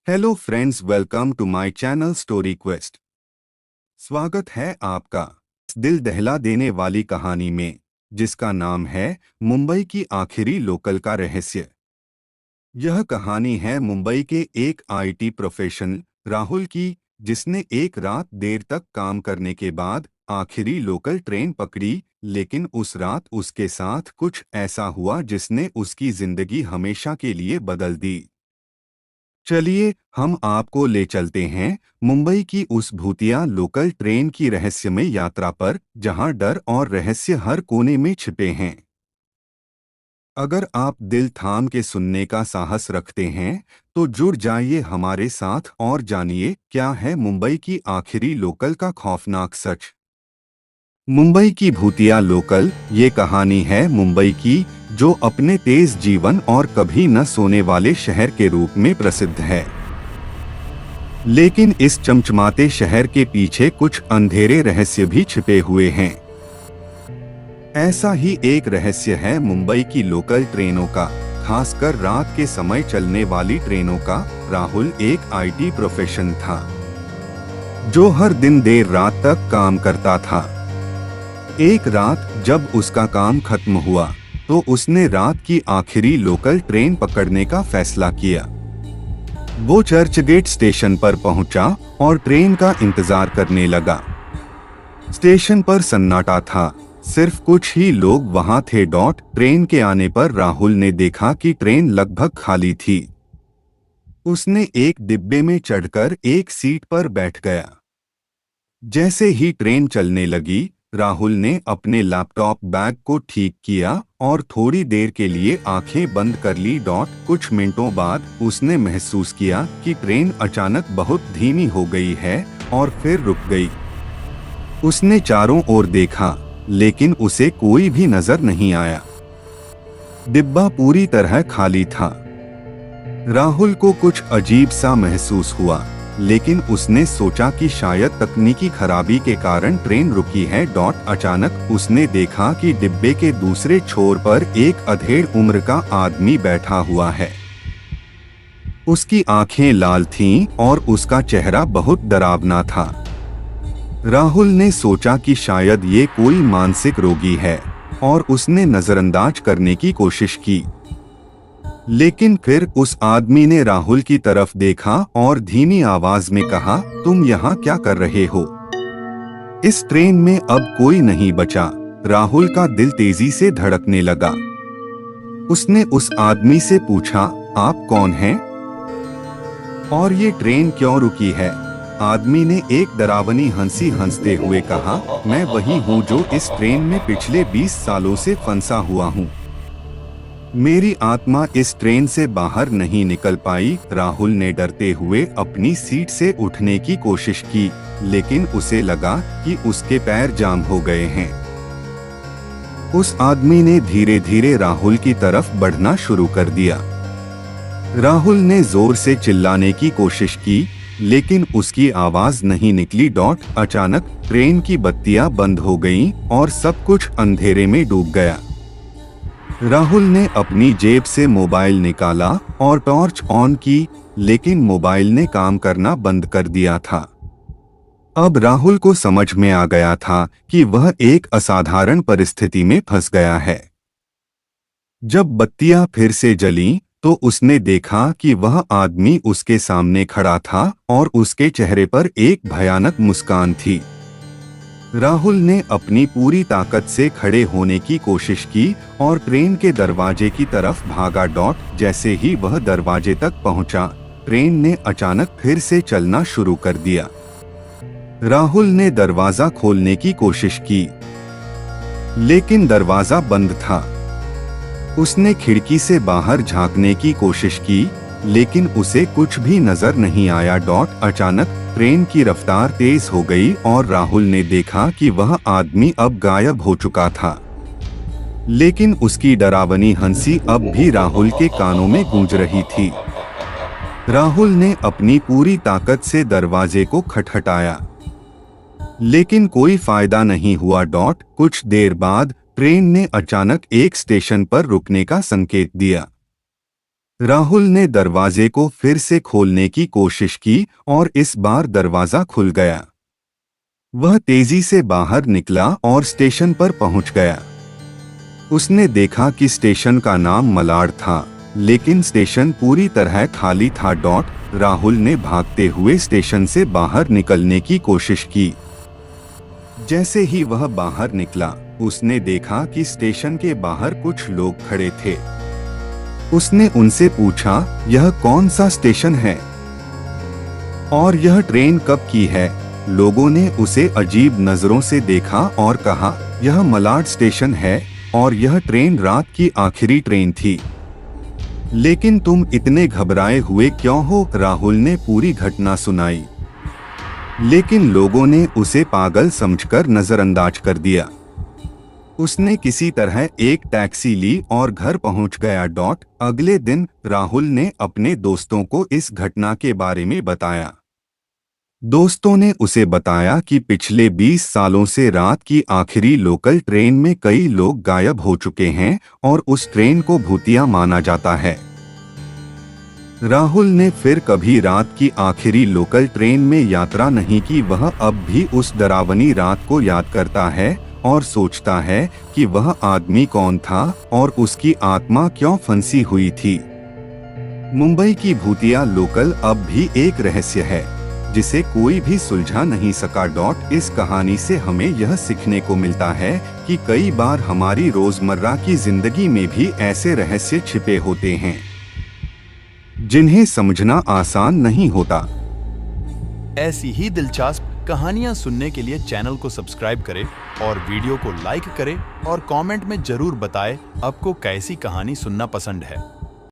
Hello friends, welcome to my channel Story Quest. स्वागत है आपका इस दिल दहला देने वाली कहानी में, जिसका नाम है मुंबई की आखिरी लोकल का रहस्य। यह कहानी है मुंबई के एक आईटी प्रोफेशनल राहुल की, जिसने एक रात देर तक काम करने के बाद आखिरी लोकल ट्रेन पकड़ी। लेकिन उस रात उसके साथ कुछ ऐसा हुआ जिसने उसकी जिंदगी हमेशा के लिए बदल दी। चलिए हम आपको ले चलते हैं मुंबई की उस भूतिया लोकल ट्रेन की रहस्यमय यात्रा पर, जहां डर और रहस्य हर कोने में छिपे हैं। अगर आप दिल थाम के सुनने का साहस रखते हैं तो जुड़ जाइए हमारे साथ और जानिए क्या है मुंबई की आखिरी लोकल का खौफनाक सच। मुंबई की भूतिया लोकल ये कहानी है मुंबई की, जो अपने तेज जीवन और कभी न सोने वाले शहर के रूप में प्रसिद्ध है। लेकिन इस चमचमाते शहर के पीछे कुछ अंधेरे रहस्य भी छिपे हुए हैं। ऐसा ही एक रहस्य है मुंबई की लोकल ट्रेनों का, खासकर रात के समय चलने वाली ट्रेनों का। राहुल एक आईटी प्रोफेशन था जो हर दिन देर रात तक काम करता था। एक रात जब उसका काम खत्म हुआ तो उसने रात की आखिरी लोकल ट्रेन पकड़ने का फैसला किया। वो चर्चगेट स्टेशन पर पहुंचा और ट्रेन का इंतजार करने लगा। स्टेशन पर सन्नाटा था, सिर्फ कुछ ही लोग वहां थे। ट्रेन के आने पर राहुल ने देखा कि ट्रेन लगभग खाली थी। उसने एक डिब्बे में चढ़कर एक सीट पर बैठ गया। जैसे ही ट्रेन चलने लगी, राहुल ने अपने लैपटॉप बैग को ठीक किया और थोड़ी देर के लिए आंखें बंद कर ली। कुछ मिनटों बाद उसने महसूस किया कि ट्रेन अचानक बहुत धीमी हो गई है और फिर रुक गई। उसने चारों ओर देखा, लेकिन उसे कोई भी नजर नहीं आया। डिब्बा पूरी तरह खाली था। राहुल को कुछ अजीब सा महसूस हुआ, लेकिन उसने सोचा कि शायद तकनीकी खराबी के कारण ट्रेन रुकी है। अचानक उसने देखा कि डिब्बे के दूसरे छोर पर एक अधेड़ उम्र का आदमी बैठा हुआ है। उसकी आंखें लाल थीं और उसका चेहरा बहुत डरावना था। राहुल ने सोचा कि शायद ये कोई मानसिक रोगी है और उसने नजरअंदाज करने की कोशिश की। लेकिन फिर उस आदमी ने राहुल की तरफ देखा और धीमी आवाज में कहा, तुम यहाँ क्या कर रहे हो? इस ट्रेन में अब कोई नहीं बचा। राहुल का दिल तेजी से धड़कने लगा। उसने उस आदमी से पूछा, आप कौन हैं? और ये ट्रेन क्यों रुकी है? आदमी ने एक डरावनी हंसी हंसते हुए कहा, मैं वही हूँ जो इस ट्रेन में पिछले 20 सालों से फंसा हुआ हूँ। मेरी आत्मा इस ट्रेन से बाहर नहीं निकल पाई। राहुल ने डरते हुए अपनी सीट से उठने की कोशिश की, लेकिन उसे लगा कि उसके पैर जाम हो गए हैं। उस आदमी ने धीरे धीरे राहुल की तरफ बढ़ना शुरू कर दिया। राहुल ने जोर से चिल्लाने की कोशिश की, लेकिन उसकी आवाज नहीं निकली। अचानक ट्रेन की बत्तियां बंद हो गईं और सब कुछ अंधेरे में डूब गया। राहुल ने अपनी जेब से मोबाइल निकाला और टॉर्च ऑन की, लेकिन मोबाइल ने काम करना बंद कर दिया था। अब राहुल को समझ में आ गया था कि वह एक असाधारण परिस्थिति में फंस गया है। जब बत्तियां फिर से जलीं, तो उसने देखा कि वह आदमी उसके सामने खड़ा था और उसके चेहरे पर एक भयानक मुस्कान थी। राहुल ने अपनी पूरी ताकत से खड़े होने की कोशिश की और ट्रेन के दरवाजे की तरफ भागा। जैसे ही वह दरवाजे तक पहुंचा, ट्रेन ने अचानक फिर से चलना शुरू कर दिया। राहुल ने दरवाजा खोलने की कोशिश की, लेकिन दरवाजा बंद था। उसने खिड़की से बाहर झांकने की कोशिश की, लेकिन उसे कुछ भी नजर नहीं आया। अचानक ट्रेन की रफ्तार तेज हो गई और राहुल ने देखा कि वह आदमी अब गायब हो चुका था। लेकिन उसकी डरावनी हंसी अब भी राहुल के कानों में गूंज रही थी। राहुल ने अपनी पूरी ताकत से दरवाजे को खटखटाया, लेकिन कोई फायदा नहीं हुआ। कुछ देर बाद ट्रेन ने अचानक एक स्टेशन पर रुकने का संकेत दिया। राहुल ने दरवाजे को फिर से खोलने की कोशिश की और इस बार दरवाजा खुल गया। वह तेजी से बाहर निकला और स्टेशन पर पहुंच गया। उसने देखा कि स्टेशन का नाम मलाड था, लेकिन स्टेशन पूरी तरह खाली था। राहुल ने भागते हुए स्टेशन से बाहर निकलने की कोशिश की। जैसे ही वह बाहर निकला, उसने देखा कि स्टेशन के बाहर कुछ लोग खड़े थे। उसने उनसे पूछा, यह कौन सा स्टेशन है और यह ट्रेन कब की है? लोगों ने उसे अजीब नजरों से देखा और कहा, यह मलाड स्टेशन है और यह ट्रेन रात की आखिरी ट्रेन थी। लेकिन तुम इतने घबराए हुए क्यों हो? राहुल ने पूरी घटना सुनाई, लेकिन लोगों ने उसे पागल समझकर नजरअंदाज कर दिया। उसने किसी तरह एक टैक्सी ली और घर पहुंच गया। अगले दिन राहुल ने अपने दोस्तों को इस घटना के बारे में बताया। दोस्तों ने उसे बताया कि पिछले 20 सालों से रात की आखिरी लोकल ट्रेन में कई लोग गायब हो चुके हैं और उस ट्रेन को भूतिया माना जाता है। राहुल ने फिर कभी रात की आखिरी लोकल ट्रेन में यात्रा नहीं की। वह अब भी उस डरावनी रात को याद करता है और सोचता है कि वह आदमी कौन था और उसकी आत्मा क्यों फंसी हुई थी। मुंबई की भूतिया लोकल अब भी एक रहस्य है जिसे कोई भी सुलझा नहीं सका। इस कहानी से हमें यह सीखने को मिलता है कि कई बार हमारी रोजमर्रा की जिंदगी में भी ऐसे रहस्य छिपे होते हैं जिन्हें समझना आसान नहीं होता। ऐसी ही दिलचस्प कहानियां सुनने के लिए चैनल को सब्सक्राइब करें और वीडियो को लाइक करें और कमेंट में जरूर बताएं आपको कैसी कहानी सुनना पसंद है।